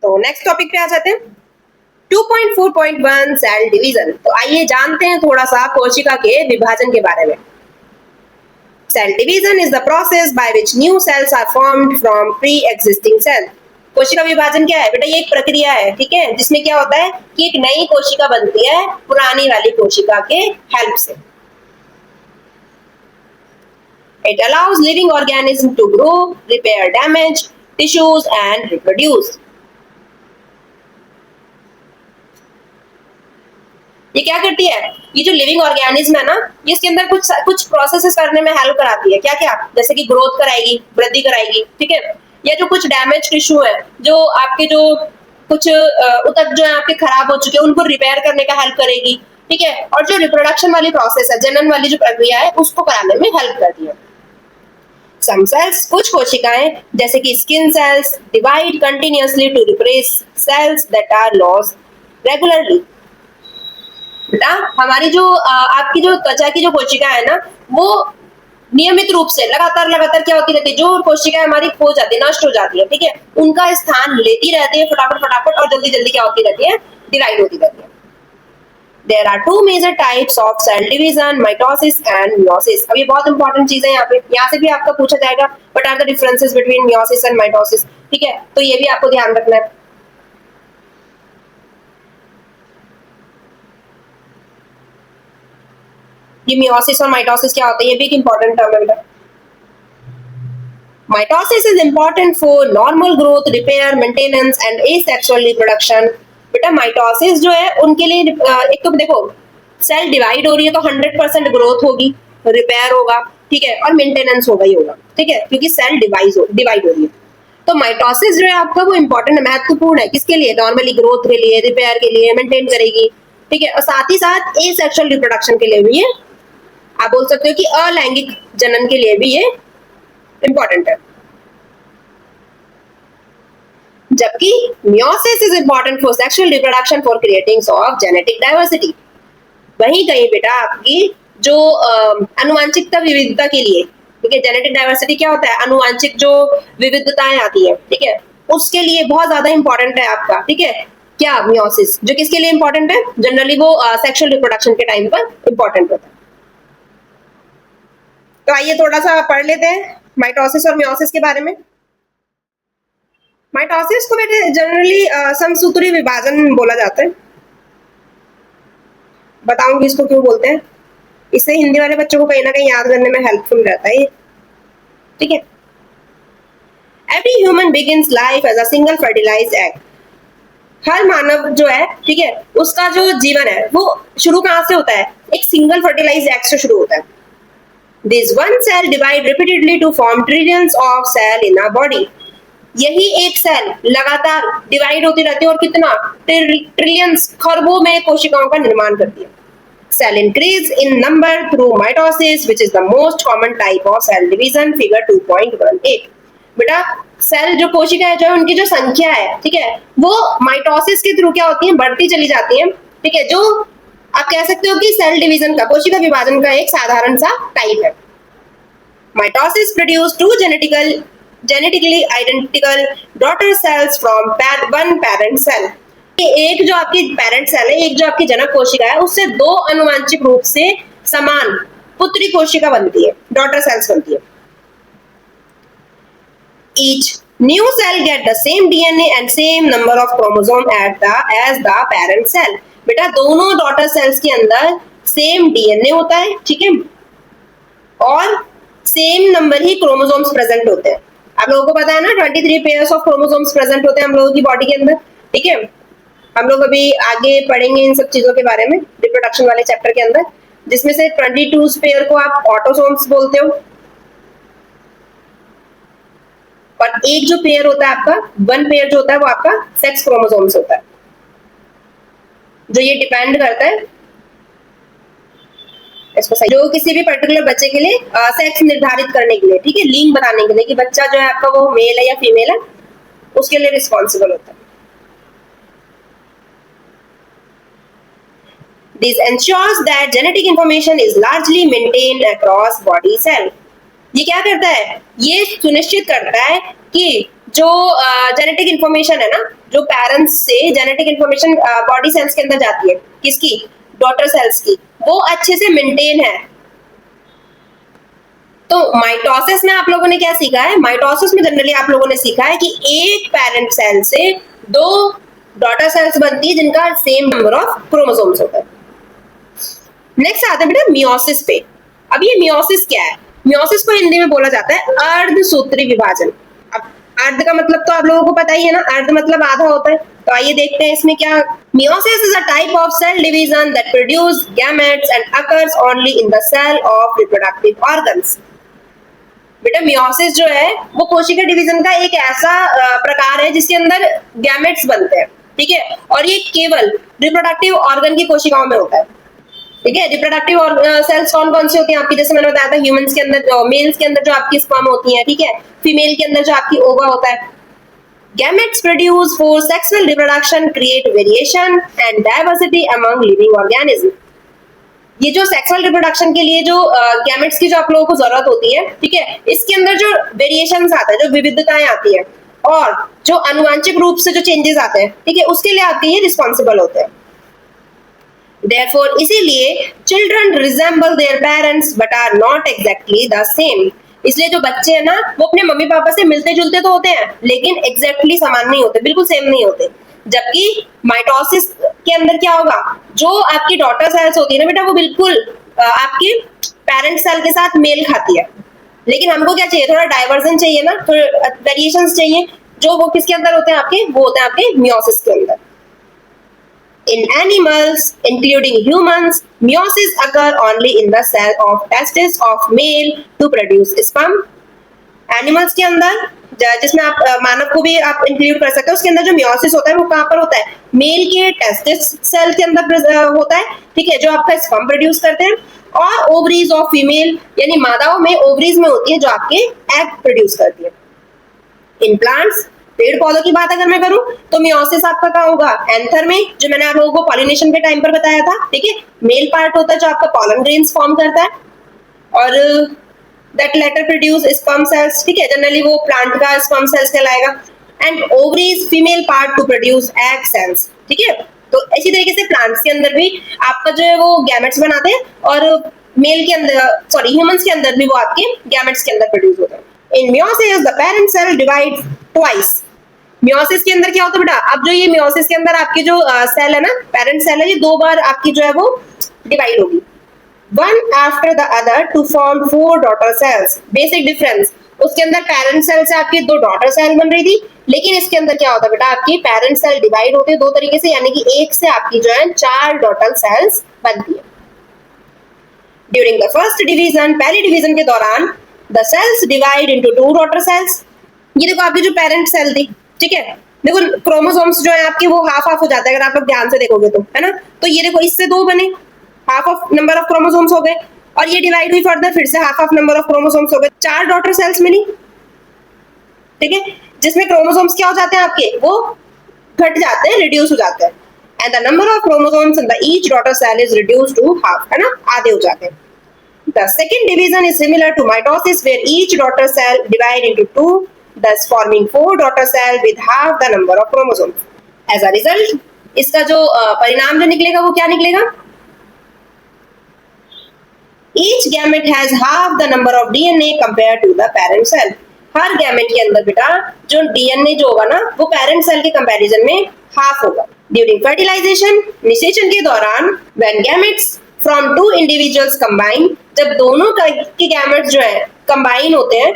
तो next topic पे आ जाते हैं 2.4.1 सेल डिवीजन। तो आइए जानते हैं थोड़ा सा कोशिका के विभाजन के बारे में। Cell division is the process by which new cells are formed from pre existing cell. कोशिका विभाजन क्या है बेटा? ये एक प्रक्रिया है, ठीक है, जिसमें क्या होता है कि एक नई कोशिका बनती है पुरानी वाली कोशिका के हेल्प से। It allows living organisms to grow, repair damaged tissues and reproduce. ये क्या करती है? ये जो लिविंग ऑर्गेनिज्म है ना, ये इसके अंदर कुछ प्रोसेसेस करने में हेल्प कराती है। क्या क्या? जैसे कि ग्रोथ कराएगी, वृद्धि कराएगी, ठीक है, या जो कुछ डैमेज टिश्यू है, जो आपके जो कुछ ऊतक जो है आपके खराब हो चुके हैं, उनको रिपेयर करने का हेल्प करेगी, ठीक है, और जो रिप्रोडक्शन वाली प्रोसेस है, जनन वाली जो प्रक्रिया है, उसको कराने में हेल्प करती है। Some cells, कुछ कोशिकाएं जैसे कि skin cells divide continuously to replace cells that are lost regularly. बेटा हमारी जो आपकी जो त्वचा की जो कोशिका है ना, वो नियमित रूप से लगातार क्या होती रहती है, जो कोशिकाएं हमारी खो जाती है, नष्ट हो जाती है, ठीक है, उनका स्थान लेती रहती है फटाफट और जल्दी क्या होती रहती है? डिवाइड होती रहती है। There are two major types of cell division, mitosis and meiosis. अब ये बहुत इंपॉर्टेंट चीज है, यहाँ से भी आपका पूछा जाएगा, what are the differences between meiosis and mitosis, ठीक है, तो ये भी आपको ध्यान रखना है। ये meiosis और mitosis क्या होता है, ये भी एक इंपॉर्टेंट टर्म है बेटा। Mitosis is important for normal growth, repair, maintenance and asexual reproduction. बेटा माइटोसिस जो है उनके लिए एक तो देखो सेल डिवाइड हो रही है तो 100% ग्रोथ होगी, रिपेयर होगा, ठीक है, और मेंटेनेंस होगा ही होगा, ठीक है, क्योंकि सेल डिवाइड हो रही है। तो माइटोसिस जो है आपका वो इंपॉर्टेंट महत्वपूर्ण है, किसके लिए? नॉर्मली ग्रोथ के लिए, रिपेयर के लिए, मेंटेन करेगी, ठीक है, और साथ ही साथ एसेक्सुअल रिप्रोडक्शन के लिए भी ये, आप बोल सकते हो कि अलैंगिक जनन के लिए भी ये इंपॉर्टेंट है। जबकि meiosis is important for sexual reproduction for creating of genetic diversity। वहीं कहीं बेटा आपकी जो अनुवांशिकता विविधता के लिए, ठीक है, जेनेटिक डाइवर्सिटी क्या होता है? अनुवांशिक जो विविधताएं आती है, ठीक है, उसके लिए बहुत ज्यादा इंपॉर्टेंट है आपका, ठीक है, क्या? meiosis, जो किसके लिए इंपॉर्टेंट है? जनरली वो सेक्सुअल रिप्रोडक्शन के टाइम पर इंपॉर्टेंट होता है। तो आइए थोड़ा सा पढ़ लेते हैं माइटोसिस और meiosis के बारे में। माइटोसिस को बेटे जनरली समसूत्री विभाजन बोला जाता है। बताऊंगी इसको क्यों बोलते हैं, इससे हिंदी वाले बच्चों को कहीं ना कहीं याद करने में हेल्पफुल रहता है, ठीक है। Every human begins life as a single fertilized egg. हर मानव जो है, ठीक है, उसका जो जीवन है वो शुरू कहां से होता है? एक सिंगल फर्टिलाइज्ड एग से शुरू होता है। This one cell divide repeatedly to form trillions of cell in a body. यही एक सेल लगातार डिवाइड होती रहती है और कितना? ट्रिलियंस, खरबों में कोशिकाओं का निर्माण करती है। Cell increase in number through mitosis which is the most common type of cell division, figure 2.18। बेटा सेल जो कोशिका है, जो उनकी जो संख्या है, ठीक है, वो माइटोसिस के थ्रू क्या होती है? बढ़ती चली जाती है, ठीक है, जो आप कह सकते हो कि सेल डिवीजन का, कोशिका विभाजन का एक साधारण सा टाइप है। Mitosis produce two genetically identical daughter cells from one parent cell। एक जो आपकी पेरेंट सेल है, एक जो आपकी जनक कोशिका है, उससे दो अनुवांशिक रूप से समान पुत्री कोशिका बनती है, डॉटर सेल्स बनती है। Each new cell get the same DNA and same number of chromosome as the parent cell। बेटा दोनों डॉटर सेल्स के अंदर सेम डीएनए होता है, ठीक है, और सेम नंबर ही क्रोमोसोम्स प्रेजेंट होते हैं। आप लोगों को पता है ना 23 पेयर्स ऑफ क्रोमोसोम्स प्रेजेंट होते हैं हम लोगों की बॉडी के अंदर, ठीक है। हम लोग अभी आगे पढ़ेंगे इन सब चीजों के बारे में रिप्रोडक्शन वाले चैप्टर के अंदर, जिसमें से 22 पेयर को आप ऑटोसोम्स बोलते हो, और एक जो पेयर होता है आपका, वन पेयर जो होता है वो आपका सेक्स क्रोमोसोम्स होता है, जो ये डिपेंड करता है इसको सही, जो किसी भी पर्टिकुलर बच्चे के लिए सेक्स निर्धारित करने के लिए, ठीक है, लिंग बताने के लिए कि बच्चा जो है आपका वो मेल है या फीमेल है, उसके लिए रिस्पॉन्सिबल होता है। This ensures that genetic information is largely maintained across body cell। ये क्या करता है? ये सुनिश्चित करता है कि जो जेनेटिक इंफॉर्मेशन है ना, जो पेरेंट्स से जेनेटिक इंफॉर्मेशन बॉडी सेल्स के अंदर जाती है, किसकी, डॉटर सेल्स की, वो अच्छे से मेंटेन है। तो माइटोसिस में आप लोगों ने क्या सीखा है, माइटोसिस में जनरली आप लोगों ने सीखा है कि एक पेरेंट सेल से दो डॉटर सेल्स बनती है जिनका सेम नंबर ऑफ क्रोमोसोम्स होता है। नेक्स्ट आता है बेटा मियोसिस पे। अब ये मियोसिस क्या है, मियोसिस को हिंदी में बोला जाता है अर्धसूत्री विभाजन। अब अर्ध का मतलब तो आप लोगों को पता ही है ना, अर्ध मतलब आधा होता है। तो आइए देखते हैं इसमें क्या। Meiosis is a type of cell division that produce gametes and occurs only in the cell of reproductive organs. बेटा मियोसिस जो है वो कोशिका डिवीजन का एक ऐसा प्रकार है जिसके अंदर गैमेट्स बनते हैं, ठीक है, और ये केवल रिप्रोडक्टिव ऑर्गन की कोशिकाओं में होता है, ठीक है। रिप्रोडक्टिव सेल्स कौन कौन से होती हैं आपकी, जैसे मैंने बताया था ह्यूमंस के अंदर, मेल्स के अंदर जो आपकी स्पर्म होती है, ठीक है, फीमेल के अंदर जो आपकी ओवा होता है। Gametes produce for sexual reproduction create variation and diversity among living organism. ये जो सेक्सुअल रिप्रोडक्शन के लिए जो गैमेट्स की जो आप लोगों को जरूरत होती है, ठीक है, इसके अंदर जो वेरिएशंस आते हैं, जो विविधताएं आती है और जो अनुवांशिक रूप से जो चेंजेस आते हैं, ठीक है, उसके लिए आपके ये रिस्पॉन्सिबल होते हैं। Therefore, इसीलिए children resemble their parents but are not exactly the same। इसलिए जो बच्चे हैं ना वो अपने मम्मी पापा से मिलते जुलते तो होते हैं लेकिन एग्जैक्टली समान नहीं होते, बिल्कुल सेम नहीं होते। जबकि माइटोसिस के अंदर क्या होगा, जो आपकी डॉटर सेल्स होती है ना बेटा, वो बिल्कुल आपकी पेरेंट सेल के साथ मेल खाती है। लेकिन हमको क्या चाहिए, थोड़ा डाइवर्जन चाहिए ना, थोड़ा वेरिएशंस चाहिए, जो वो किसके अंदर होते हैं आपके, वो होते हैं आपके मियोसिस के अंदर। In animals, including humans, meiosis occur only in the cell of testis of male to produce sperm। Animals के अंदर, जिसमें आप मानव को भी आप इंक्लूड कर सकते हो, उसके अंदर जो मियोसिस होता है वो कहाँ पर होता है, मेल के टेस्टिस सेल के अंदर होता है, ठीक है, जो आपका स्पर्म प्रोड्यूस करते हैं, और ओवरीज ऑफ फीमेल, यानी मादाओं में ओवरीज में होती है जो आपके एग प्रोड्यूस करती है। इन प्लांट्स, पेड़ पौधों की बात अगर मैं करूं तो मियोसिस आपका कहाँ होगा, एंथर में, जो मैंने आप लोगों को पॉलिनेशन के टाइम पर बताया था, ठीक है, मेल पार्ट होता है जो आपका पॉलन ग्रेन्स फॉर्म करता है, और that latter produce sperm cells, ठीक है, जनरली वो प्लांट का स्पर्म सेल्स कहलाएगा, and ovaries female part to produce egg cells, ठीक है। तो इसी तरीके से प्लांट्स के अंदर भी आपका जो है वो गैमेट्स बनाते हैं, और मेल के अंदर, सॉरी ह्यूमंस के अंदर भी वो आपके गैमेट्स के अंदर प्रोड्यूस होते हैं। In meiosis the parent cell divide twice. Meiosis के अंदर क्या होता है बेटा, अब जो ये मियोसिस के अंदर आपकी जो सेल है ना, पेरेंट सेल है, ये दो बार आपकी जो है वो डिवाइड होगी, one after the other to form 4 daughter cells. Basic difference, उसके अंदर पेरेंट सेल से आपकी 2 डॉटर सेल बन रही थी, लेकिन इसके अंदर क्या होता है बेटा, आपकी पेरेंट सेल डिवाइड होती है 2 तरीके से, यानी कि एक से आपकी जो है 4 डॉटर सेल्स बनती है। ड्यूरिंग द फर्स्ट डिवीजन, पहली डिवीजन के दौरान, the cells divide into 2 daughter cells. ये देखो आपकी जो पेरेंट सेल थी, ठीक है, देखो क्रोमोसोम्स जो है आपके वो हाफ हाफ हो जाता है अगर आप लोग ध्यान से देखोगे तो, है ना। तो ये देखो इससे 2 बने, half of number of chromosomes हो गए, और ये डिवाइड हुई फर्दर, फिर से half of number of chromosomes हो गए, 4 डॉटर सेल्स मिली, ठीक है, जिसमें क्रोमोसोम्स क्या हो जाते हैं आपके, वो घट जाते हैं, रिड्यूस हो जाते हैं, and the number of chromosomes in the each daughter cell is reduced to half, है ना, आधे हो जाते हैं। The second division is similar to mitosis where each daughter cell divide into 2, thus forming 4 daughter cell with half the number of chromosomes. As a result, इसका जो परिणाम जो निकलेगा वो क्या निकलेगा, each gamete has half the number of DNA compared to the parent cell। Her gamete के अंदर बेटा जो डीएनए जो होगा ना वो पेरेंट सेल के कंपैरिजन में हाफ होगा। ड्यूरिंग फर्टिलाइजेशन, निषेचन के दौरान, when gametes from 2 individuals combine, जब दोनों के गैमेट्स जो है कंबाइन होते हैं,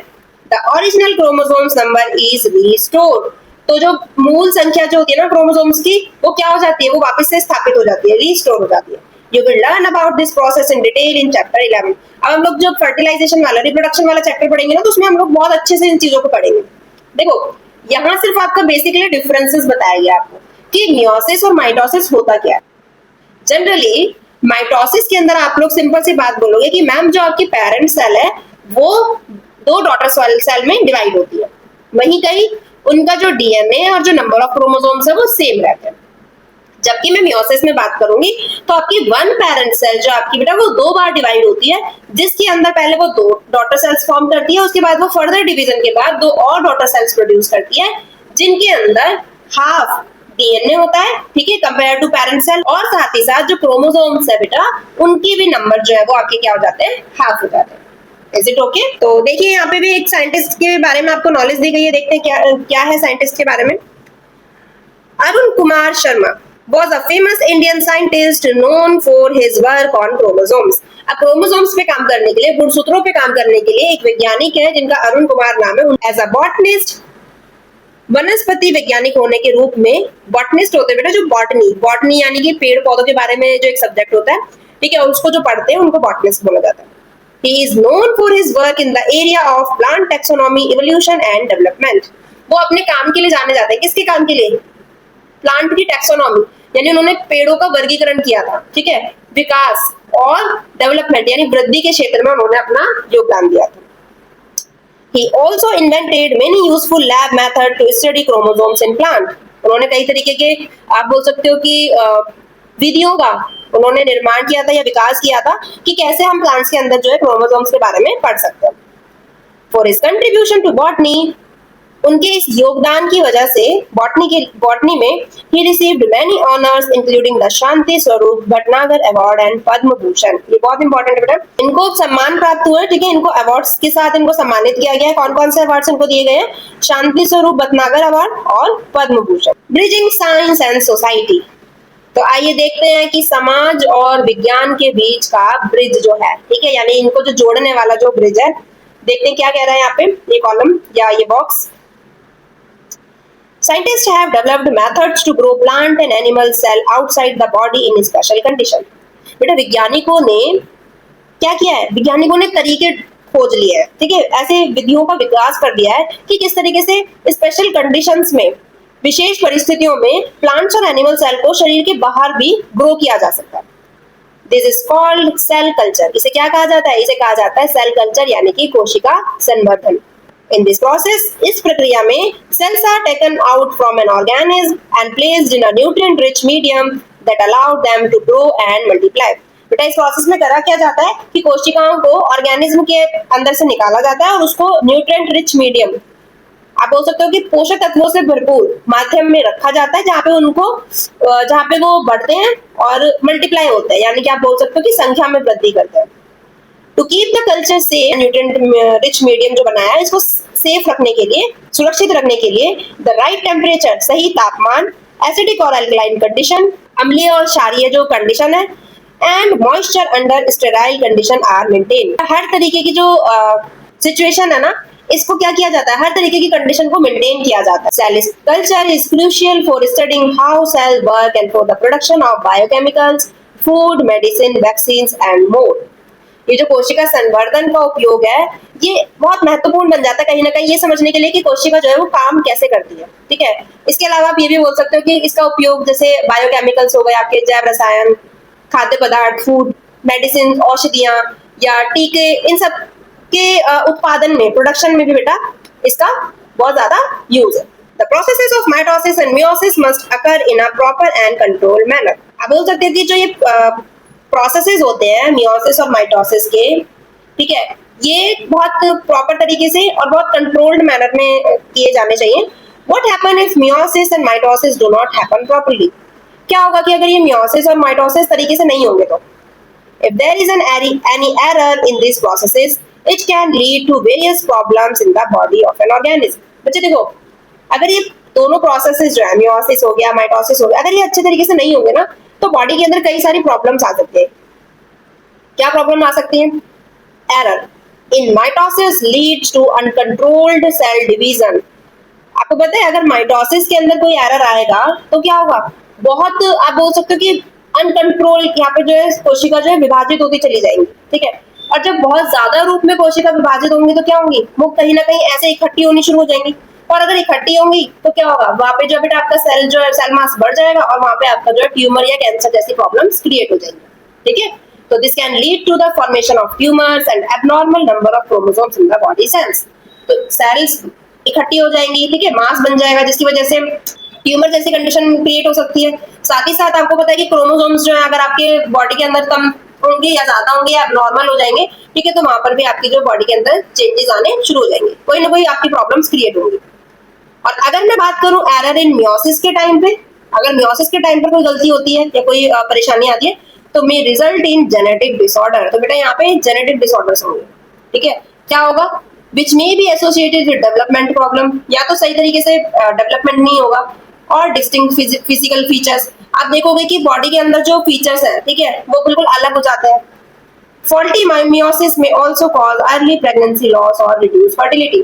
the original chromosomes number is restored। तो जो मूल संख्या जो होती है ना क्रोमोसोम्स की, वो क्या हो जाती है, वो वापस से स्थापित हो जाती है, रिस्टोर हो जाती है। You will learn about this process in detail in chapter 11। अब हम लोग जब फर्टिलाइजेशन वाला, रिप्रोडक्शन वाला चैप्टर पढ़ेंगे ना, तो उसमें हम लोग बहुत अच्छे से इन चीजों को पढ़ेंगे। देखो यहाँ सिर्फ आपका बेसिकली डिफरेंसेस बताया गया आपको कि मियोसिस और माइटोसिस होता क्या है। जनरली माइटोसिस के अंदर आप लोग सिंपल सी बात बोलोगे कि मैम जो आपकी पेरेंट सेल है वो 2 डॉटर सेल में डिवाइड होती है, वहीं कहीं उनका जो डीएनए और जो नंबर ऑफ क्रोमोसोम्स है वो सेम रहते हैं। जबकि मैं मियोसिस में बात करूंगी तो आपकी वन पेरेंट सेल जो आपकी बेटा वो 2 बार डिवाइड होती है, जिसके अंदर पहले वो 2 डॉटर सेल्स फॉर्म करती है, उसके बाद वो फर्दर डिवीजन के बाद 2 और डॉटर सेल्स प्रोड्यूस करती है, जिनके अंदर हाफ डीएनए होता है, ठीक है, कंपेयर टू पेरेंट सेल, और साथ ही साथ जो क्रोमोसोम्स है बेटा उनकी भी नंबर जो है वो आपके क्या हो जाते हैं, हाफ हो जाते हैं। Is it okay? तो देखिए यहाँ पे भी एक साइंटिस्ट के बारे में आपको नॉलेज दी गई है, देखते हैं क्या क्या है साइंटिस्ट के बारे में। Arun Kumar Sharma was a famous Indian scientist known for his work on chromosomes. अब क्रोमोसोम्स पे काम करने के लिए, गुणसूत्रों पे काम करने के लिए एक वैज्ञानिक है जिनका अरुण कुमार नाम है। एज अ बॉटनिस्ट, वनस्पति वैज्ञानिक होने के रूप में, बॉटनिस्ट होते हैं बेटा जो बॉटनी यानी कि पेड़ पौधों के बारे में जो एक सब्जेक्ट होता है, ठीक है, उसको जो पढ़ते हैं उनको बॉटनिस्ट बोला जाता है। He is known for his work in the area of plant taxonomy, evolution and development. वो अपने काम के लिए जाने जाते हैं, किसके काम के लिए? प्लांट की टैक्सोनॉमी, यानी उन्होंने पेड़ों का वर्गीकरण किया था, ठीक है, विकास और डेवलपमेंट यानी वृद्धि के क्षेत्र में उन्होंने अपना योगदान दिया था। He also invented many useful lab methods to study chromosomes in plant. उन्होंने कई तरीके के, आप बोल सकते हो कि विधियों का उन्होंने निर्माण किया था या विकास किया था कि कैसे हम प्लांट्स के अंदर जो है क्रोमोसोम्स के बारे में पढ़ सकते हैं। For his contribution to botany, उनके इस योगदान की वजह से बॉटनी में he received many honors including the Shanti Swarup Bhatnagar award and Padma Bhushan. ये बहुत इंपॉर्टेंट है बेटा, इनको सम्मान प्राप्त हुआ है, ठीक है, इनको अवार्ड्स के साथ इनको सम्मानित किया गया है। कौन कौन से अवार्ड्स इनको दिए गए हैं? शांति स्वरूप भटनागर अवार्ड और Padma Bhushan. Bridging science and society, तो आइए देखते हैं कि समाज और विज्ञान के बीच का ब्रिज जो है, ठीक है, यानी इनको जो जोड़ने वाला जो ब्रिज है, देखते हैं क्या कह रहा है यहाँ पे ये कॉलम या ये box. Scientists have developed methods to grow plant and animal cell outside the body in special condition. बेटा वैज्ञानिकों ने क्या किया है? वैज्ञानिकों ने तरीके खोज लिए हैं, ठीक है, ऐसे विधियों का विकास कर दिया है कि किस तरीके से स्पेशल कंडीशंस में, विशेष परिस्थितियों में प्लांट्स और एनिमल सेल को शरीर के बाहर भी ग्रो किया जा सकता है। This is called cell culture. इसे क्या कहा जाता है? इसे कहा जाता है सेल कल्चर यानी कि कोशिका संवर्धन। In this process, इस प्रक्रिया में cells are taken out from an organism and placed in a nutrient-rich medium that allow them to grow and multiply. बेटा इस प्रोसेस में करा क्या जाता है कि कोशिकाओं को ऑर्गेनिज्म के अंदर से निकाला जाता है और उसको न्यूट्रिएंट रिच मीडियम, आप बोल सकते हो कि पोषक तत्वों से भरपूर माध्यम में रखा जाता है, जहाँ पे वो बढ़ते हैं और मल्टीप्लाई होते हैं, यानी कि आप बोल सकते हो कि संख्या में वृद्धि करते हैं। टू कीप द कल्चर से न्यूट्रिएंट रिच मीडियम जो बनाया है इसको सेफ रखने के लिए, सुरक्षित रखने के लिए, द राइट टेम्परेचर, सही तापमान, एसिडिक और एल्कलाइन कंडीशन, अम्लीय और क्षारीय जो कंडीशन है, and moisture under sterile condition are maintain. हर तरीके की जो सिचुएशन है ना, इसको क्या किया जाता है? हर तरीके की कंडीशन को मेंटेन किया जाता है। Cell culture is crucial for studying how cell work and for the production of biochemicals, food, medicine, vaccines and more. ये जो कोशिका संवर्धन का उपयोग है ये बहुत महत्वपूर्ण बन जाता है कहीं ना कहीं ये समझने के लिए कि कोशिका जो है वो काम कैसे करती है, ठीक है। इसके अलावा आप ये भी बोल सकते हो कि इसका उपयोग जैसे बायोकेमिकल्स हो गए, आपके जैव रसायन, खाद्य पदार्थ, फूड, मेडिसिन, औषधियां या टीके, इन सब के उत्पादन में, प्रोडक्शन में भी बेटा इसका बहुत ज्यादा यूज है। The processes of mitosis and meiosis must occur in a proper and controlled manner. आप बोल सकते हैं कि जो ये प्रोसेसेस होते हैं मियोसिस और माइटोसिस के, ठीक है, ये बहुत प्रॉपर तरीके से और बहुत कंट्रोल्ड मैनर में किए जाने चाहिए। What happen if meiosis and mitosis do not happen properly? क्या होगा कि अगर ये मियोसिस और माइटोसिस तरीके से नहीं होंगे तो? If there is any error in these processes, it can lead to various problems in the body of an organism. बच्चे देखो, अगर ये दोनों प्रोसेसेस जो है मियोसिस हो गया, माइटोसिस हो गया, अगर ये अच्छे तरीके से नहीं होंगे ना तो बॉडी के अंदर कई सारी प्रॉब्लम्स आ सकती है। क्या प्रॉब्लम आ सकती है? Error in mitosis leads to uncontrolled cell division. आपको पता है अगर माइटोसिस के अंदर कोई एरर आएगा तो क्या होगा? बहुत, आप बोल सकते हो कि अनकंट्रोल, यहाँ पे जो है कोशिका जो है विभाजित होती चली जाएंगी, ठीक है। और जब बहुत ज्यादा रूप में कोशिका विभाजित होंगी तो क्या होंगी? वो कहीं ना कहीं ऐसे इकट्ठी होनी शुरू हो जाएंगी, और अगर इकट्ठी होंगी तो क्या होगा? वहां पे जो बेटा आपका सेल जो है सेल मास बढ़ जाएगा और वहां पे आपका जो है ट्यूमर या कैंसर जैसी प्रॉब्लम्स क्रिएट हो जाएंगी, ठीक है। तो this can lead to the formation of tumours and abnormal number of chromosomes in the body cells. तो सेल्स इकट्ठी हो जाएंगी, ठीक है, मास बन जाएगा जिसकी वजह से ट्यूमर जैसी कंडीशन क्रिएट हो सकती है। साथ ही साथ आपको पता है कि क्रोमोसोम्स जो है अगर आपके बॉडी के अंदर कम होंगे या ज्यादा होंगे या नॉर्मल हो जाएंगे, ठीक है, तो वहां पर भी आपकी जो बॉडी के अंदर चेंजेस आने शुरू हो जाएंगे, कोई ना कोई आपकी प्रॉब्लम्स क्रिएट होंगी। और अगर मैं बात करूं एरर इन मियोसिस के टाइम पे, अगर मियोसिस के टाइम पर कोई गलती होती है या कोई परेशानी आती है तो may result in genetic disorder. तो बेटा यहाँ पे जेनेटिक डिसऑर्डर्स होंगे, ठीक है। क्या होगा? Which may be associated with development problem, या तो सही तरीके से डेवलपमेंट नहीं होगा, और डिस्टिंक्ट फिजिकल फीचर्स। आप देखोगे कि बॉडी के अंदर जो फीचर्स है, ठीक है, वो बिल्कुल अलग हो जाते हैं। Faulty meiosis may also cause early pregnancy loss or reduced fertility.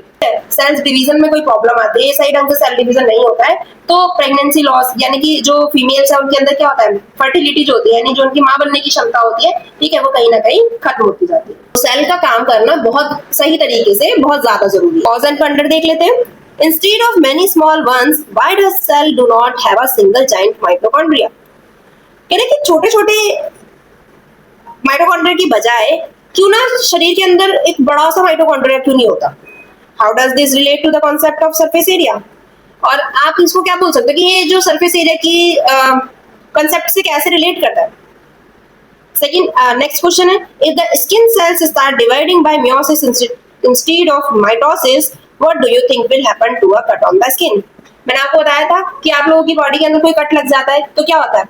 Cells division में कोई प्रॉब्लम आती है, सही ढंग से सेल डिवीजन नहीं होता है, तो प्रेगनेंसी लॉस यानी कि जो फीमेल्स है उनके अंदर क्या होता है, फर्टिलिटी जो होती है यानी जो उनकी मां बनने की क्षमता होती है, ठीक है, वो कहीं ना कहीं खत्म होती जाती है। तो सेल का काम करना बहुत सही तरीके से बहुत ज्यादा जरूरी है। कॉज एंड कंडर देख लेते हैं। Instead of many small ones, why does cell do not have a single giant mitochondria? कह रहे कि छोटे छोटे माइटोकॉन्ड्रिया की बजाय क्यों ना शरीर के अंदर एक बड़ा सा माइटोकॉन्ड्रिया क्यों नहीं होता? How does this relate to the concept of surface area? और आप इसको क्या बोल सकते हो कि ये जो सरफेस एरिया की कॉन्सेप्ट से कैसे रिलेट करता है? सेकंड नेक्स्ट क्वेश्चन है, if the skin cells start dividing by meiosis instead of mitosis, what do you think will happen to a cut on the skin? मैंने आपको बताया था कि आप लोगों की बॉडी के अंदर कोई कट लग जाता है तो क्या होता है,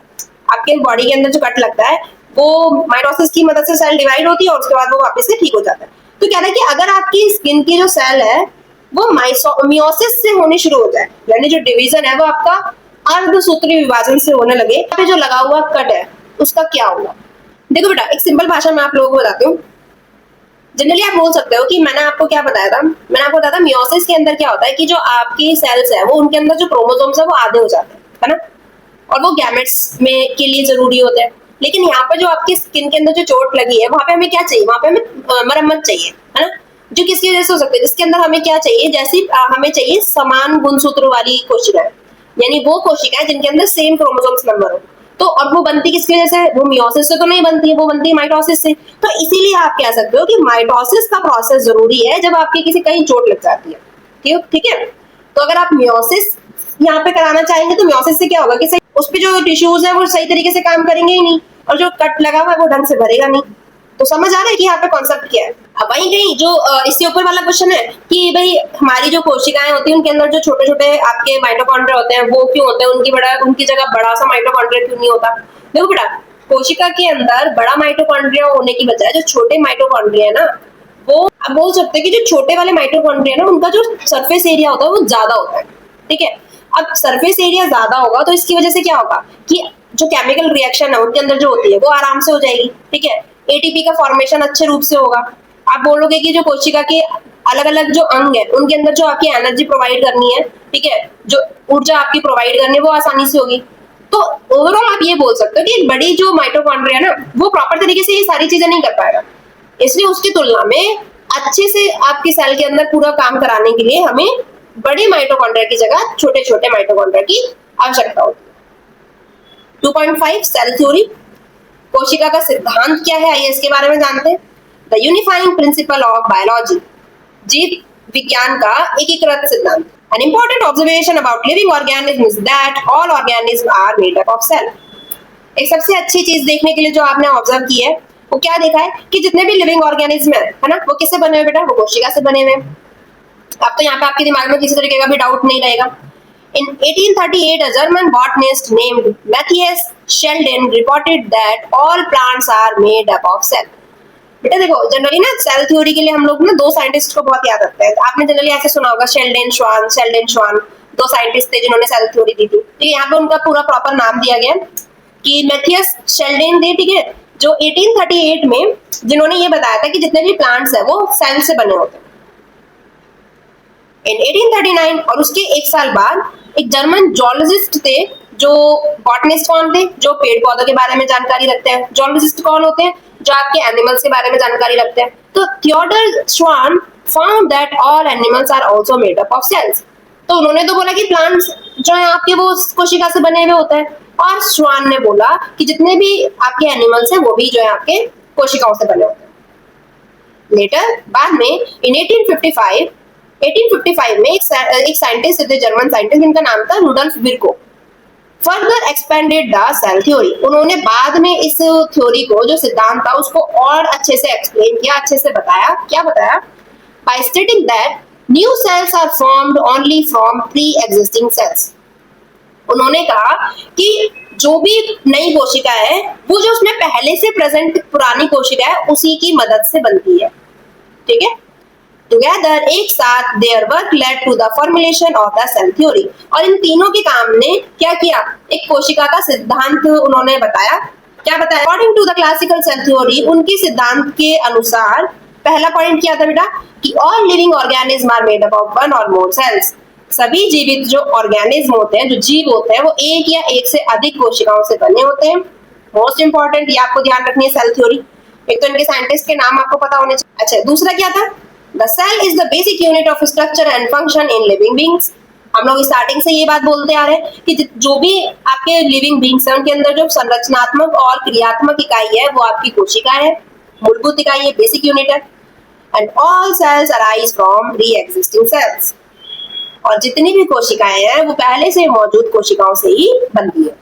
आपके बॉडी के अंदर जो कट लगता है वो माइटोसिस की मदद से सेल डिवाइड होती है और उसके बाद वो वापस से ठीक हो जाता है। तो क्या है कि अगर आपकी स्किन की जो सेल है वो मियोसिस से होनी शुरू हो जाए, यानी जो डिवीजन है वो आपका अर्धसूत्री विभाजन से होने लगे, यहाँ पे जो लगा हुआ कट है उसका क्या होगा? देखो बेटा, एक सिंपल भाषा में आप लोगों को बताती हूँ। जनरली आप बोल सकते हो कि मैंने आपको क्या बताया था, मैंने आपको बताया था मियोसिस के अंदर क्या होता है कि जो आपकी सेल्स है वो उनके अंदर जो क्रोमोसोम्स है वो आधे हो जाते हैं, है ना, और वो गैमेट्स में के लिए जरूरी होते हैं। लेकिन यहाँ पर जो आपकी स्किन के अंदर जो चोट लगी है वहां पे हमें क्या चाहिए, वहां पे हमें मरम्मत चाहिए, है ना, जो किसकी वजह से हो सकती है, जिसके अंदर हमें क्या चाहिए, जैसी हमें चाहिए समान गुणसूत्र वाली कोशिकाएं, यानी वो कोशिकाएं जिनके अंदर सेम क्रोमोसोम्स नंबर हो। तो अब वो बनती किसकी वजह से? वो मियोसिस से तो नहीं बनती है, वो बनती है माइटोसिस से। तो इसीलिए आप कह सकते हो कि माइटोसिस का प्रोसेस जरूरी है जब आपके किसी कहीं चोट लग जाती है, ठीक है। तो अगर आप मियोसिस यहाँ पे कराना चाहेंगे तो मियोसिस से क्या होगा कि उस पे जो टिश्यूज है वो सही तरीके से काम करेंगे ही नहीं, और जो कट लगा हुआ है वो ढंग से भरेगा नहीं। तो समझ आ रहा है कि यहाँ पे कॉन्सेप्ट क्या है? अब वहीं कहीं जो इसके ऊपर वाला क्वेश्चन है कि भाई हमारी जो कोशिकाएं होती हैं उनके अंदर जो छोटे छोटे आपके माइटोकॉन्ड्रिया होते हैं वो क्यों होते हैं, उनकी जगह बड़ा सा माइटोकॉन्ड्रिया क्यों नहीं होता? देखो बेटा, कोशिका के अंदर बड़ा माइटोकॉन्ड्रिया होने की बजाय जो छोटे माइटोकॉन्ड्रिया है ना, वो आप बोल सकते हैं कि जो छोटे वाले माइटोकॉन्ड्रिया है ना उनका जो सरफेस एरिया होता है वो ज्यादा होता है, ठीक है। अब सरफेस एरिया ज्यादा होगा तो इसकी वजह से क्या होगा कि जो केमिकल रिएक्शन है उनके अंदर जो होती है वो आराम से हो जाएगी, ठीक है। एटीपी का फॉर्मेशन अच्छे रूप से होगा। आप बोलोगे कि जो कोशिका के अलग अलग जो अंग है उनके अंदर जो आपकी एनर्जी प्रोवाइड करनी है, ठीक है, जो ऊर्जा आपकी प्रोवाइड करनी है वो आसानी से होगी। तो ओवरऑल आप ये बोल सकते हो कि एक बड़ी जो माइटोकॉन्ड्रिया है ना वो प्रॉपर तरीके से ये सारी चीजें नहीं कर पाएगा, इसलिए उसकी तुलना में अच्छे से आपकी सेल के अंदर पूरा काम कराने के लिए हमें बड़ी माइटोकॉन्ड्रिया की जगह छोटे छोटे माइटोकॉन्ड्रिया की आवश्यकता होती है। 2.5 सेल थ्योरी, कोशिका का सिद्धांत क्या है आइए इसके बारे में जानते हैं। The unifying principle of biology, जीव विज्ञान का एकीकृत सिद्धांत। An important observation about living organisms is that all organisms are made up of cell. एक सबसे अच्छी चीज देखने के लिए जो आपने ऑब्जर्व की है वो क्या देखा है कि जितने भी लिविंग ऑर्गेनिज्म है ना, वो किससे बने हुए बेटा? वो कोशिका से बने हुए। अब तो यहाँ पे आपके दिमाग में किसी तरीके का भी डाउट नहीं रहेगा। In 1838, a German botanist named Matthias Sheldon reported that all plants are made up of cell. बेटा देखो, जनरली ना सेल थ्योरी के लिए हम लोग ना दो साइंटिस्ट को बहुत याद रखते हैं। आपने जनरली ऐसे सुना होगा शेल्डन श्वान, दो साइंटिस्ट थे जिन्होंने सेल थ्योरी दी थी, ठीक है। यहाँ पे उनका पूरा प्रॉपर नाम दिया गया कि मैथियस शेल्डन थे, ठीक है, जो 1838 में जिन्होंने ये बताया था कि जितने भी प्लांट्स है वो सेल से बने होते हैं। In 1839 और उसके एक साल बाद एक जर्मन जूलॉजिस्ट थे, जो बॉटनिस्ट कौन थे? जो पेड़ पौधों के बारे में जानकारी रखते हैं। जूलॉजिस्ट कौन होते हैं? जो आपके एनिमल्स के बारे में जानकारी रखते हैं। तो Theodor Schwann found that all animals are also made up of cells. तो उन्होंने तो बोला कि प्लांट्स जो है आपके वो कोशिका से बने हुए होते हैं, और श्वान ने बोला कि जितने भी आपके एनिमल्स हैं वो भी जो है आपके कोशिकाओं से बने होते हैं। लेटर बाद में इन 1855 में एक साइंटिस्ट थे, जर्मन साइंटिस्ट, जिनका नाम था Rudolf Virchow. Further expanded the cell theory, उन्होंने बाद में इस थ्योरी को, जो सिद्धांत था, उसको और अच्छे से एक्सप्लेन किया, अच्छे से बताया। क्या बताया? By stating that new cells are formed only from pre existing cells. उन्होंने कहा कि जो भी नई कोशिका है वो जो उसमें पहले से प्रेजेंट पुरानी कोशिका है उसी की मदद से बनती है। ठीक है, टुगेदर, एक साथ, their work led to the formulation of the cell theory, और इन तीनों के काम ने क्या किया? एक कोशिका का सिद्धांत उन्होंने बताया। क्या बताया? According to the classical cell theory, उनके सिद्धांत के अनुसार पहला पॉइंट क्या था बेटा? कि all living organism are made up of one or more sales. सभी जीवित जो ऑर्गेनिज्म होते हैं, जो जीव होते हैं, वो एक या एक से अधिक कोशिकाओं से बने होते हैं। मोस्ट इंपॉर्टेंट, ये आपको ध्यान रखनी है सेल थ्योरी। एक तो इनके साइंटिस्ट के नाम आपको पता होने चाहिए। अच्छा, दूसरा क्या था? The cell is the basic unit of structure and function in living beings. हम लोग स्टार्टिंग से ये बात बोलते आ रहे हैं कि जो भी आपके लिविंग बींग्स हैं उनके अंदर जो संरचनात्मक और क्रियात्मक इकाई है वो आपकी कोशिका है, मूलभूत इकाई है, बेसिक यूनिट है। And all cells arise from pre existing cells, और जितनी भी कोशिकाएं हैं वो पहले से मौजूद कोशिकाओं से ही बनती है।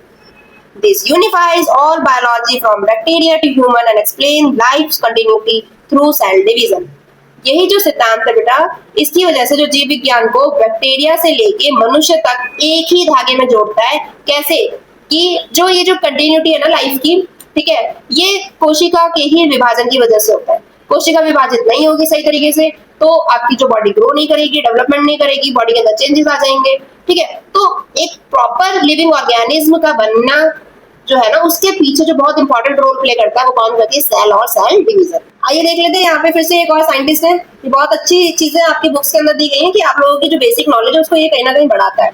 This unifies all biology from bacteria to human and explain life continuity through cell division. यही जो सिद्धांत है बेटा, इसकी वजह से जो जीव विज्ञान को बैक्टीरिया से लेके मनुष्य तक एक ही धागे में जोड़ता है। कैसे? कि जो ये जो कंटिन्यूटी है ना लाइफ की, ठीक है, ये कोशिका के ही विभाजन की वजह से होता है। कोशिका विभाजित नहीं होगी सही तरीके से तो आपकी जो बॉडी ग्रो नहीं करेगी, डेवलपमेंट नहीं करेगी, बॉडी के अंदर चेंजेस आ जाएंगे। ठीक है, तो एक प्रॉपर लिविंग ऑर्गेनिज्म का बनना जो है ना, उसके पीछे जो बहुत इंपॉर्टेंट रोल प्ले करता है वो कौन करती है? सेल और सेल डिवीजन। आइए देख लेते हैं यहाँ पे फिर से एक और साइंटिस्ट है। ये बहुत अच्छी चीजें आपकी बुक्स के अंदर दी गई हैं कि आप लोगों की जो बेसिक नॉलेज है उसको ये कहीं ना कहीं बढ़ाता है।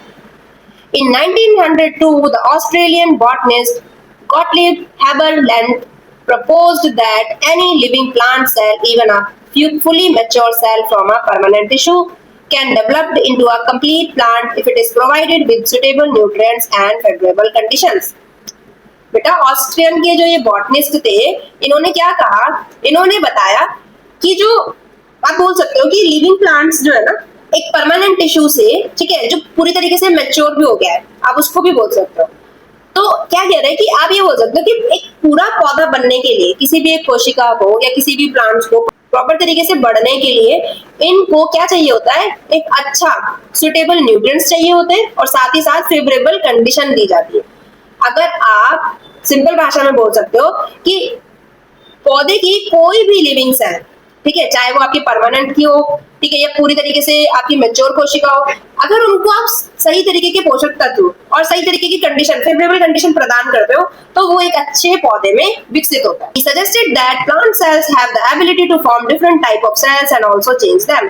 In 1902, the Australian botanist Gottlieb Haberland proposed that any living plant cell, even a fully mature cell from a permanent tissue, can develop into a complete plant if it is provided with suitable nutrients and favorable conditions. बेटा, Austrian के जो ये botanist थे, इन्होंने क्या कहा? इन्होंने बताया कि जो आप बोल सकते हो कि लिविंग प्लांट्स जो है ना, एक परमानेंट टिश्यू से, ठीक है, जो पूरी तरीके से मैच्योर भी हो गया है, आप उसको भी बोल सकते हो। तो क्या कह रहे हैं कि आप ये बोल सकते हो कि एक पूरा पौधा बनने के लिए, किसी भी एक कोशिका को या किसी भी प्लांट्स को प्रॉपर तरीके से बढ़ने के लिए इनको क्या चाहिए होता है? एक अच्छा सुटेबल न्यूट्रिएंट्स चाहिए होते हैं और साथ ही साथ फेवरेबल कंडीशन दी जाती है। अगर आप सिंपल भाषा में बोल सकते हो कि पौधे की कोई भी लिविंग सेल, ठीक है, चाहे वो आपकी परमानेंट की हो, ठीक है, या पूरी तरीके से आपकी मैच्योर कोशिका हो, अगर उनको आप सही तरीके के पोषक तत्व और सही तरीके की कंडीशन, फेवरेबल कंडीशन प्रदान करते हो तो वो एक अच्छे पौधे में विकसित होता है। He suggested that plant cells have the ability to form different type of cells and also change them.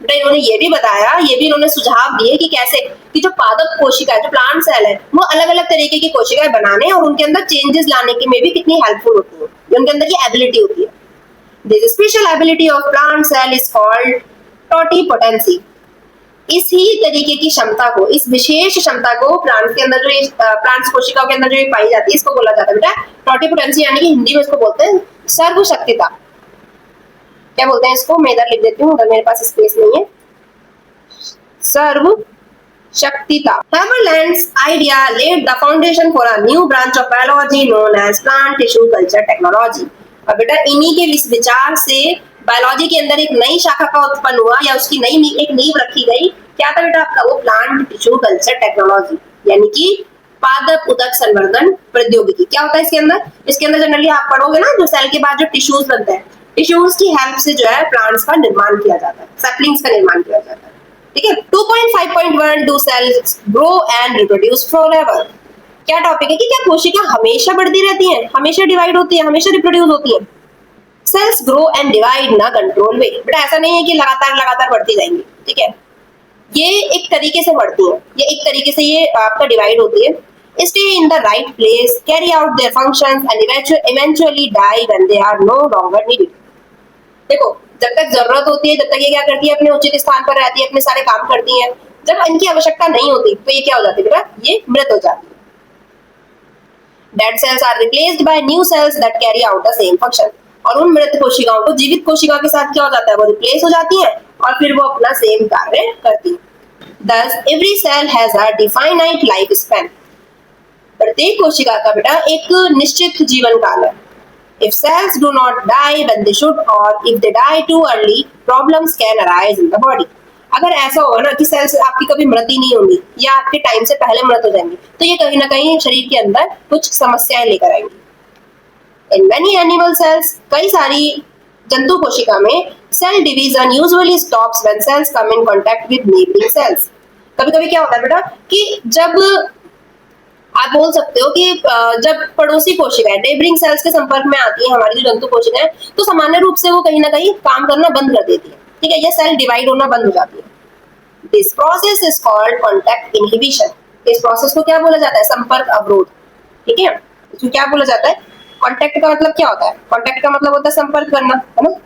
बेटा, इन्होंने ये भी बताया, ये भी इन्होंने सुझाव दिए कि कैसे कि जो पादप कोशिका है, जो प्लांट सेल है, वो अलग अलग तरीके की कोशिकाएं बनाने और उनके अंदर चेंजेस लाने की में भी कितनी हेल्पफुल होती है, उनके अंदर की एबिलिटी होती है। This special ability of plant cell is called totipotency. इसी तरीके की क्षमता को, इस विशेष क्षमता को प्लांट के अंदर जो प्लांट्स कोशिकाओं के अंदर जो पाई जाती है, इसको बोला जाता है बेटा टोटिपोटेंसी, यानी कि हिंदी में इसको बोलते हैं सर्वशक्तिता। क्या बोलते हैं इसको? मैं इधर लिख देती हूँ, अगर मेरे पास स्पेस नहीं है। सर्वशक्तिता। Haberland's idea laid the foundation for a new branch of biology known as plant tissue culture technology। और बेटा, इन्हीं के इस विचार से बायोलॉजी के अंदर एक नई शाखा का उत्पन्न हुआ, या उसकी नई एक नींव रखी गई। क्या था बेटा आपका? वो प्लांट टिश्यू कल्चर टेक्नोलॉजी, यानी कि पादप उदक संवर्धन प्रौद्योगिकी। क्या होता है इसके अंदर? इसके अंदर जनरली आप पढ़ोगे ना, जो सेल के बाद जो टिश्यूज बनते हैं, टिश्यूज की हेल्प से जो है प्लांट्स का निर्माण किया जाता है, सैपलिंग्स का निर्माण किया जाता है। ठीक है। 2.5.1 do cells grow and reproduce forever. क्या टॉपिक है कि क्या कोशिका हमेशा बढ़ती रहती है, हमेशा डिवाइड होती है, हमेशा रिप्रोड्यूस होती है? सेल्स ग्रो एंड डिवाइड ना कंट्रोल वे। बेटा ऐसा नहीं है कि लगातार बढ़ती जाएंगी, ठीक है, ये एक तरीके से बढ़ती है, ये एक तरीके से ये आपका डिवाइड होती है। Stay in the right place, carry out their functions and eventually die when they are no longer needed. देखो, जब तक जरूरत होती है, जब तक ये क्या करती है, अपने उचित स्थान पर रहती है, अपने सारे काम करती है। जब इनकी आवश्यकता नहीं होती तो ये क्या हो जाती है बेटा? ये मृत हो जाती है। Dead cells are replaced by new cells that carry out the same function. और उन मृत कोशिकाओं को जीवित कोशिकाओं के साथ क्या हो जाता है? वो रिप्लेस हो जाती है और फिर वो अपना सेम कार्य करती है। Thus, every cell has a definite life span. प्रत्येक कोशिका का बेटा एक निश्चित जीवन काल है. If cells do not die when they should, or if they die too early, problems can arise in the body. अगर ऐसा होगा ना कि सेल्स आपकी कभी मृत ही नहीं होंगी या आपके टाइम से पहले मृत हो जाएंगी, तो ये कहीं ना कहीं शरीर के अंदर कुछ समस्याएं लेकर आएंगी. In many animal cells, कई सारी जंतु कोशिका में cell division usually stops when cells come in contact with neighbouring cells. कभी कभी क्या होता है बेटा कि जब आप बोल सकते हो कि जब पड़ोसी कोशिकाएं नेबरिंग सेल्स के संपर्क में आती है हमारी जो जंतु कोशिकाएं, तो सामान्य रूप से वो कहीं ना कहीं काम करना बंद कर देती है. ठीक है, ये सेल डिवाइड होना बंद हो जाती है. This process is called contact inhibition. इस प्रोसेस को क्या बोला जाता है? संपर्क अवरोध. ठीक है, इसको क्या बोला जाता है? कॉन्टैक्ट का मतलब क्या होता है? कॉन्टैक्ट का मतलब होता है संपर्क करना, है ना?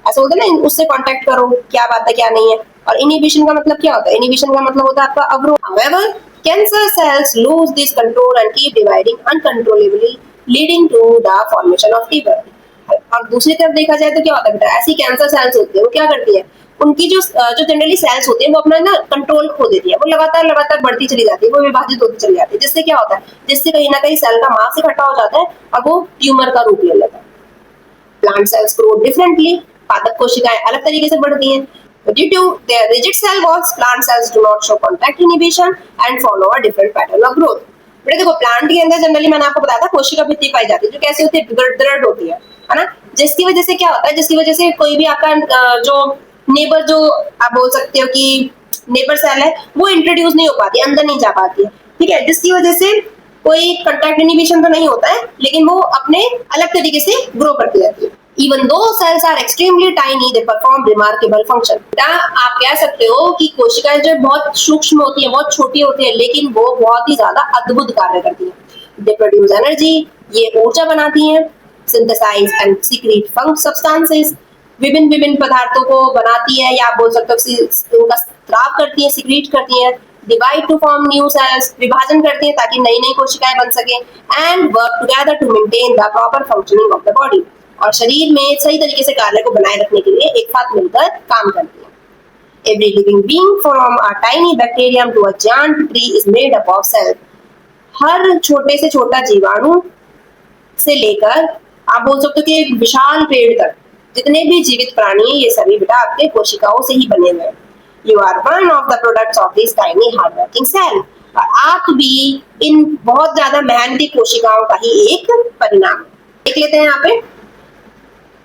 ऐसा बोलते हैं ना, उससे कॉन्टैक्ट करो, क्या बात है क्या नहीं है. और इनहिबिशन का मतलब क्या होता है? इनहिबिशन का मतलब होता है आपका अवरोध. However, cancer cells lose this control and keep dividing uncontrollably, leading to the formation of tumor. और दूसरी तरफ देखा जाए तो क्या होता है बेटा, ऐसी कैंसर सेल्स होती है वो क्या करती है, उनकी जो जनरली सेल्स होती है वो अपना ना कंट्रोल खो देती है, वो लगातार बढ़ती चली जाती है, वो विभाजित होती चली जाती है. जिससे क्या होता है, जिससे कहीं ना कहीं सेल का मास इकट्ठा हो जाता है और वो ट्यूमर का रूप ले लेता है. Plant cells grow differently. पादप कोशिकाएं अलग तरीके से बढ़ती हैं. Due to their rigid cell walls, plant cells do not show contact inhibition and follow a different pattern of growth. बेटा देखो, प्लांट के अंदर जनरली मैंने आपको बताया था कोशिका भित्ति पाई जाती है, जो कैसी होती है, दृढ़ होती है ना. जिसकी वजह से क्या होता है, जिसकी वजह से कोई भी आपका जो नेबर, जो आप बोल सकते हो कि नेबर सेल है, वो इंट्रोड्यूस नहीं हो पाती, अंदर नहीं जा पाती है. ठीक है, जिसकी वजह से कोई कंटैक्ट इनहिबिशन तो नहीं होता है, लेकिन वो अपने अलग तरीके से ग्रो करती रहती है. Even though cells are extremely tiny, they perform remarkable function. आप कह सकते हो कि कोशिकाएं जो बहुत सूक्ष्म होती है, बहुत छोटी होती है, लेकिन वो बहुत ही ज्यादा अद्भुत कार्य करती है. They produce energy, ये ऊर्जा बनाती हैं. Synthesize and secrete substances, विभिन्न पदार्थों को बनाती है, या आप बोल सकते हो उनका स्राव करती है, सिक्रीट करती है. Divide to form new cells, विभाजन करती है ताकि नई नई कोशिकाएं बन सके. And work together to maintain the proper functioning of the body. और शरीर में सही तरीके से कार्य को बनाए रखने के लिए एक साथ मिलकर काम करती है. Every living being from a tiny bacterium to a giant tree is made up of cells. हर छोटे से छोटा जीवाणु से लेकर आप बोल सकते हो कि एक विशाल पेड़ तक जितने भी जीवित प्राणी हैं, ये सभी बेटा आपके कोशिकाओं से ही बने हुए हैं. You are one of the products of this tiny hardworking cell. और आप भी इन बहुत ज्यादा मेहनती कोशिकाओं का ही एक परिणाम. देख लेते हैं यहाँ पे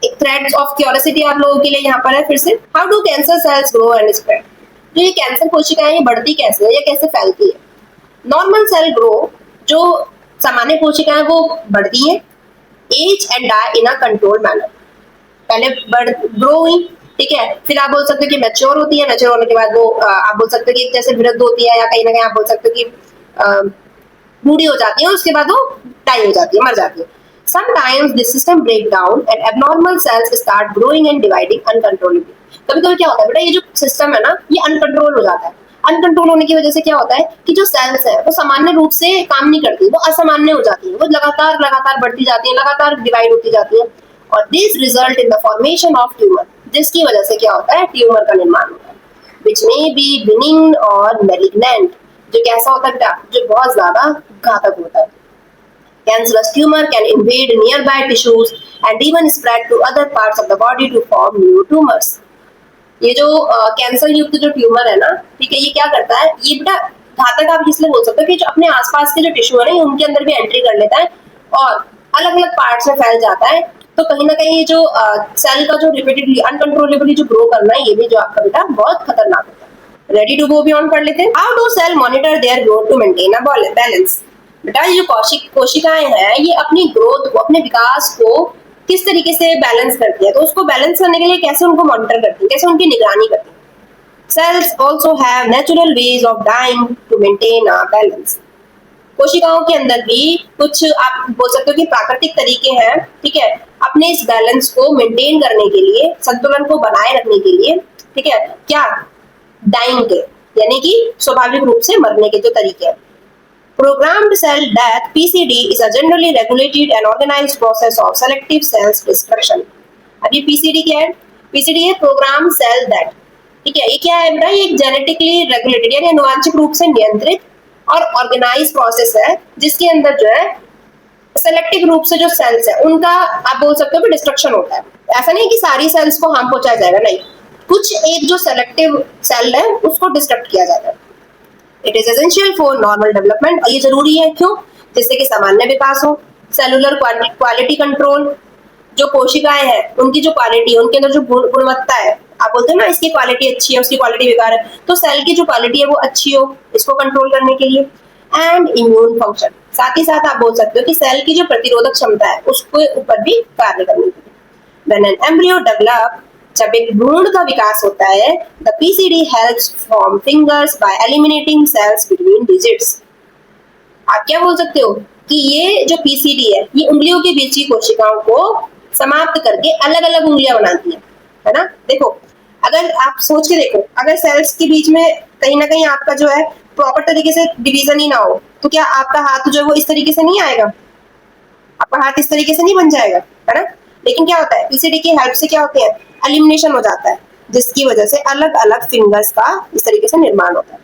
एक थ्रेड्स ऑफ क्यूरियोसिटी आप लोगों के लिए यहाँ पर है फिर से. How do cancer cells grow and spread. जो ये कैंसर कोशिकाएं ये बढ़ती कैसे है या कैसे फैलती है? नॉर्मल सेल ग्रो, जो सामान्य कोशिकाएं वो बढ़ती हैं, age and die in a controlled manner. पहले ग्रो हुई, ठीक है, फिर आप बोल सकते हो कि मैच्योर होती है. मैच्योर होने के बाद वो आप बोल सकते हो कि जैसे वृद्ध होती है, या कहीं ना कहीं आप बोल सकते हो कि बूढ़ी हो जाती है, उसके बाद वो डाई हो जाती है, मर जाती है. Sometimes the system break down and abnormal cells start growing and dividing uncontrollably. कभी-कभी क्या होता है बेटा, ये जो सिस्टम है ना, ये अनकंट्रोल हो जाता है. अनकंट्रोल होने की वजह से क्या होता है कि जो सेल्स है वो सामान्य रूप से काम नहीं करती, वो असामान्य हो जाती है, वो लगातार बढ़ती जाती है, लगातार डिवाइड होती जाती है. और this result in the formation of tumour, जिसकी वजह से क्या होता है, ट्यूमर का निर्माण होता है. विच मे बी बिनिग्न और मैलिग्नेंट. जो कैसा होता है बेटा, जो बहुत ज्यादा घातक होता है. Cancerous tumor can invade nearby tissues and even spread to other parts of the body to form new tumors. ये जो कैंसर युक्त जो ट्यूमर है ना, ठीक है, ये क्या करता है, ये बेटा घातक आप इसलिए बोल सकते हो कि जो अपने आसपास के जो टिश्यू है ना, उनके अंदर भी एंट्री कर लेता है और अलग अलग पार्ट्स में फैल जाता है. तो कहीं ना कहीं ये जो सेल का जो रिपीटेडली अनकंट्रोलेबली जो ग्रो करना है, ये भी जो आपका बेटा बहुत खतरनाक होता है. रेडी टू गो बियॉन्ड पढ़ लेते हैं. How do cell monitor their growth to maintain a balance. बेटा ये जो कोशिकाएं हैं, ये अपनी ग्रोथ को, अपने विकास को किस तरीके से बैलेंस करती है, तो उसको बैलेंस करने के लिए कैसे उनको मॉनिटर करती है, कैसे उनकी निगरानी करती है. Cells also have natural ways of dying to maintain a balance. कोशिकाओं के अंदर भी कुछ आप बोल सकते हो कि प्राकृतिक तरीके हैं, ठीक है, अपने इस बैलेंस को मेंटेन करने के लिए, संतुलन को बनाए रखने के लिए. ठीक है, क्या डाइंग के यानी कि स्वाभाविक रूप से मरने के जो तरीके हैं. Programmed cell death (PCD) is a generally regulated and organized process of selective cell destruction. अब ये PCD क्या है? PCD है Programmed Cell Death. ठीक है, ये क्या है बेटा, ये जेनेटिकली रेगुलेटेड यानी आनुवांशिक रूप से नियंत्रित और ऑर्गेनाइज प्रोसेस है जिसके अंदर जो है सेलेक्टिव रूप से जो सेल्स है उनका आप बोल सकते हो कि डिस्ट्रक्शन होता है। ऐसा नहीं कि सारी सेल्स को हार्म पहुंचाया जाएगा, नहीं, कुछ एक जो सेलेक्टिव सेल है उसको डिस्ट्रक्ट किया जाता है। It is essential for normal development, और ये जरूरी है क्यों? जिससे कि सामान्य विकास हो, सेलुलर क्वालिटी कंट्रोल, जो कोशिकाएं हैं उनकी जो क्वालिटी है, उनके अंदर जो गुणवत्ता है, आप बोलते हो ना इसकी क्वालिटी अच्छी है उसकी क्वालिटी बेकार है, तो सेल की जो क्वालिटी है वो अच्छी हो, इसको कंट्रोल करने के लिए। एंड इम्यून फंक्शन, साथ ही साथ आप बोल सकते हो कि सेल की जो प्रतिरोधक क्षमता है उसके ऊपर भी कार्य करने के लिए। When an embryo develop, जब एक भ्रूण का विकास होता है, the PCD helps form fingers by eliminating cells between digits। आप क्या बोल सकते हो कि ये जो PCD है ये उंगलियों के बीच की कोशिकाओं को समाप्त करके अलग अलग उंगलियां बनाती है ना। देखो अगर आप सोच के देखो, अगर सेल्स के बीच में कहीं ना कहीं आपका जो है प्रॉपर तरीके से डिवीजन ही ना हो तो क्या आपका हाथ जो है वो इस तरीके से नहीं आएगा, आपका हाथ इस तरीके से नहीं बन जाएगा, है ना। लेकिन क्या होता है पीसीडी की हेल्प से क्या होते हैं, एलिमिनेशन हो जाता है, जिसकी वजह से अलग अलग फिंगर्स का इस तरीके से निर्माण होता है।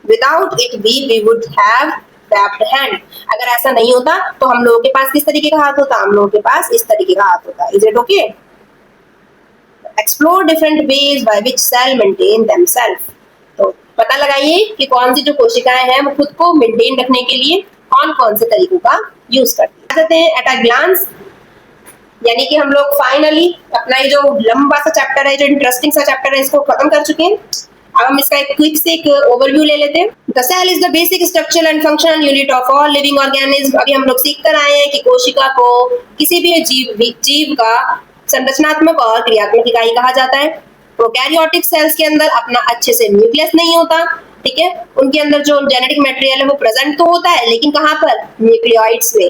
Without it we would have tapped hand, अगर ऐसा नहीं होता तो हम लोगों के पास किस तरीके का हाथ होता, हम लोगों के पास इस तरीके का हाथ होता। Is it okay? Explore different ways by which cell maintain themself, तो पता लगाइए कि कौन सी जो कोशिकाएं हैं वो खुद को मेंटेन रखने के लिए कौन कौन से तरीकों का यूज करते हैं। एट अ ग्लांस, यानी कि हम लोग फाइनली अपना ये जो लंबा सा चैप्टर है, जो इंटरेस्टिंग सा चैप्टर है, इसको खत्म कर चुके हैं। अब हम इसका एक क्विक से एक ओवरव्यू ले लेते हैं। The cell is the basic structural and functional unit of all living organism. अभी हम लोग सीख कर आए हैं कि कोशिका को किसी भी जीव का संरचनात्मक और क्रियात्मक इकाई कहा जाता है। प्रोकैरियोटिक सेल्स के अंदर अपना अच्छे से न्यूक्लियस नहीं होता, ठीक है, उनके अंदर जो जेनेटिक मटेरियल है वो प्रेजेंट तो होता है लेकिन कहाँ पर, न्यूक्लियोइड्स में,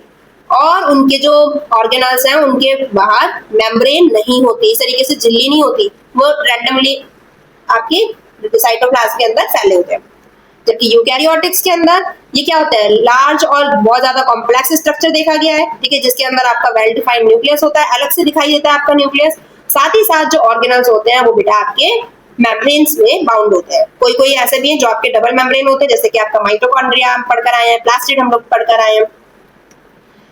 और उनके जो ऑर्गेनल्स हैं उनके बाहर मेम्ब्रेन नहीं होती, इस तरीके से झिल्ली नहीं होती, वो रैंडमली आपकी साइटोप्लाज्म के अंदर फैले होते हैं। जबकि यूकैरियोटिक्स के अंदर ये क्या होता है, लार्ज और बहुत ज्यादा कॉम्प्लेक्स स्ट्रक्चर देखा गया है, ठीक है, जिसके अंदर आपका वेल डिफाइंड न्यूक्लियस होता है, अलग से दिखाई देता है आपका न्यूक्लियस। साथ ही साथ जो ऑर्गेनल्स होते हैं वो बेटा आपके मेम्ब्रेन्स में बाउंड होते हैं। कोई कोई ऐसे भी हैं जो आपके डबल मेम्ब्रेन होते हैं, जैसे कि आपका माइटोकॉन्ड्रिया हम पढ़कर आए हैं, प्लास्टिड हम लोग पढ़कर आए हैं।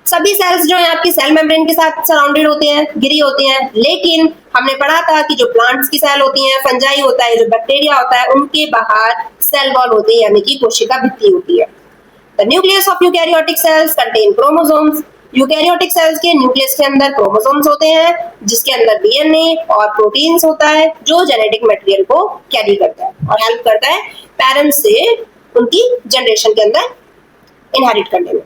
सभी सेल्स जो है आपकी सेल मेम्ब्रेन के साथ सराउंडेड होते हैं, घिरी होती हैं, लेकिन हमने पढ़ा था कि जो प्लांट्स की सेल होती हैं, फंजाई होता है, जो बैक्टीरिया होता है, उनके बाहर सेल वॉल होती है, यानी कि कोशिका भित्ति होती है। The nucleus of eukaryotic cells contain chromosomes. Eukaryotic cells के न्यूक्लियस के अंदर क्रोमोसोम्स होते हैं, जिसके अंदर डीएनए और प्रोटीन्स होता है, जो जेनेटिक मटेरियल को कैरी करता है और हेल्प करता है पेरेंट्स से उनकी जनरेशन के अंदर इनहेरिट करने में।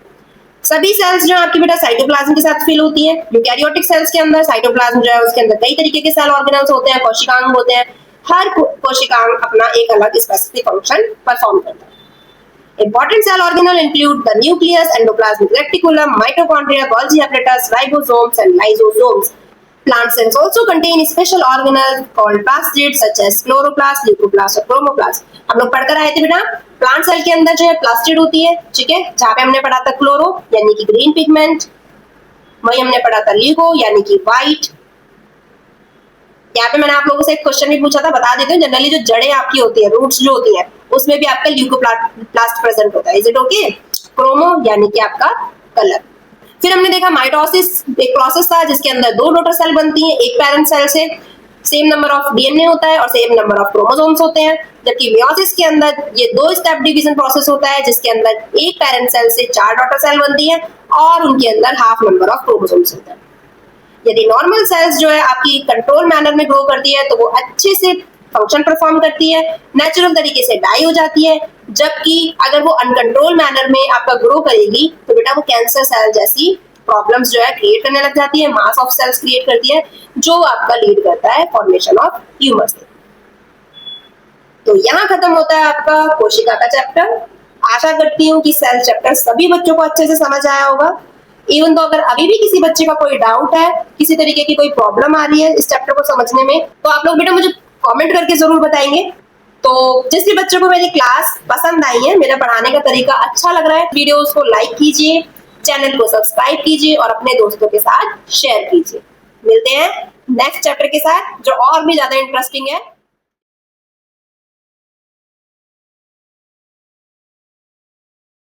सभी सेल्स जो आपकी बेटा साइटोप्लाज्म के साथ फिल होती हैं। यूकैरियोटिक सेल्स के अंदर साइटोप्लाज्म जो है उसके अंदर कई तरीके के सेल ऑर्गेनल्स होते हैं, कोशिकांग होते हैं। हर कोशिकांग अपना एक अलग स्पेसिफिक फंक्शन परफॉर्म करता है। Important cell organelle include the nucleus, endoplasmic reticulum, mitochondria, Golgi apparatus, ribosomes, and lysosomes. Plant cells also contain special organelles called plastids such as chloroplast, leucoplast और chromoplast. हम लोग पढ़कर आए थे बेटा, प्लांट सेल के अंदर जो है प्लास्टिड होती है, ठीक है, जहाँ पे हमने पढ़ा था क्लोरो यानी कि ग्रीन पिगमेंट, वही हमने पढ़ा था ल्यूको यानी कि व्हाइट। यहाँ पे मैंने आप लोगों से एक क्वेश्चन भी पूछा था, बता देते हैं, जनरली जो जड़ें आपकी होती है, रूट्स जो होती हैं, उसमें भी आपका ल्यूकोप्लास्ट प्रेजेंट होता है। Is it okay? क्रोमो यानी कि आपका कलर। फिर हमने देखा माइटोसिस एक प्रोसेस था जिसके अंदर दो डॉटर सेल बनती हैं एक पेरेंट सेल से, सेम नंबर ऑफ डीएनए होता है और सेम नंबर ऑफ क्रोमोसोम्स होते हैं। जबकि मियोसिस के अंदर ये दो स्टेप डिवीजन प्रोसेस होता है जिसके अंदर एक पेरेंट सेल से चार डॉटर सेल बनती है और उनके अंदर हाफ नंबर ऑफ क्रोमोसोम्स होता है। यदि नॉर्मल सेल्स जो है आपकी कंट्रोल मैनर में ग्रो करती है तो वो अच्छे से फंक्शन परफॉर्म करती है, नेचुरल तरीके से डाई हो जाती है। जबकि अगर वो अनकंट्रोल मैनर में आपका ग्रो करेगी तो बेटा वो कैंसर सेल जैसी प्रॉब्लम्स जो है क्रिएट करने लग जाती है, मास ऑफ सेल्स क्रिएट करती है, जो आपका लीड करता है फॉर्मेशन ऑफ ट्यूमर्स। तो यहाँ खत्म होता है आपका कोशिका का चैप्टर। आशा करती हूँ कि सेल चैप्टर सभी बच्चों को अच्छे से समझ आया होगा। इवन तो अगर अभी भी किसी बच्चे का कोई डाउट है, किसी तरीके की कोई प्रॉब्लम आ रही है इस चैप्टर को समझने में, तो आप लोग बेटा मुझे कमेंट करके जरूर बताएंगे। तो जिस भी बच्चों को मेरी क्लास पसंद आई है, मेरा पढ़ाने का तरीका अच्छा लग रहा है, वीडियोस को लाइक कीजिए, चैनल को सब्सक्राइब कीजिए और अपने दोस्तों के साथ शेयर कीजिए। मिलते हैं नेक्स्ट चैप्टर के साथ जो और भी ज्यादा इंटरेस्टिंग है।